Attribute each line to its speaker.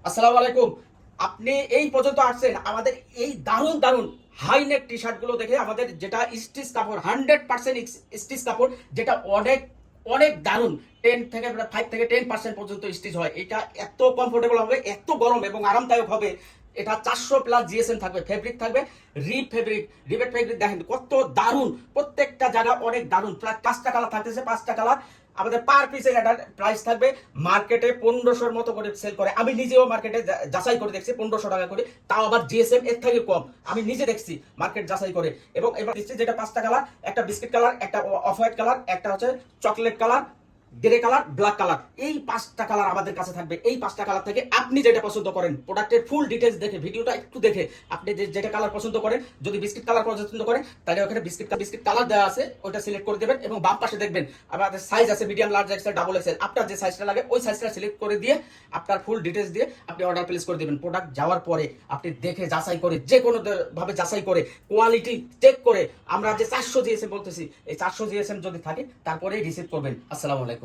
Speaker 1: আসসালামু আলাইকুম। আপনি এই পর্যন্ত আসছেন আমাদের এই দারুণ দারুণ হাই নেক টি শার্ট গুলো দেখে। আমাদের যেটা স্টিচ কাপড় 100% স্টিচ কাপড়, যেটা অনেক অনেক দারুণ। 5 থেকে 10% পর্যন্ত স্টিচ হয়। এটা এত কমফোর্টেবল হবে, এত গরম এবং আরামদায়ক হবে। এটা 400+ জিএসএম থাকবে, ফেব্রিক থাকবে রিবেট ফেব্রিক। দেখেন কত দারুণ, প্রত্যেকটা জায়গা অনেক দারুণ। প্রায় 5টা কালার থাকতেছে, 5টা কালার। আমাদের পার পিসের এটার প্রাইস থাকবে মার্কেটে 1500-র মতো করে সেল করে। আমি নিজেও মার্কেটে যাচাই করে দেখছি 1500 টাকা করে, তাও আবার জিএসএম এর থেকে কম। আমি নিজে দেখছি মার্কেট যাচাই করে। এবং এবার দিচ্ছি যেটা 5টা কালার, একটা বিস্কিট কালার, একটা অফ হোয়াইট কালার, একটা হচ্ছে chocolate colour, grey colour, black colour. এই 5টা কালার আমাদের কাছে থাকবে। এই 5টা কালার থেকে আপনি যেটা পছন্দ করেন, প্রোডাক্টের ফুল ডিটেলস দেখে, ভিডিওটা একটু দেখে আপনি যেটা কালার পছন্দ করেন, যদি বিস্কিট কালার পছন্দ করেন তাহলে ওখানে বিস্কিট কালার দেওয়া আছে, ওটা সিলেক্ট করে দেবেন। এবং বাম পাশে দেখবেন আমাদের সাইজ আছে medium, large, XL, double XL. আপনার যে সাইজটা লাগে ওই সাইজটা সিলেক্ট করে দিয়ে আপনার ফুল ডিটেলস দিয়ে আপনি অর্ডার প্লেস করে দেবেন। প্রোডাক্ট যাওয়ার পরে আপনি দেখে যাচাই করে, যে কোনো ভাবে যাচাই করে, কোয়ালিটি চেক করে, আমরা যে 400 জিএসএম বলতেছি, এই 400 জিএসএম যদি থাকে তারপরেই রিসিভ করবেন। আসসালামু আলাইকুম।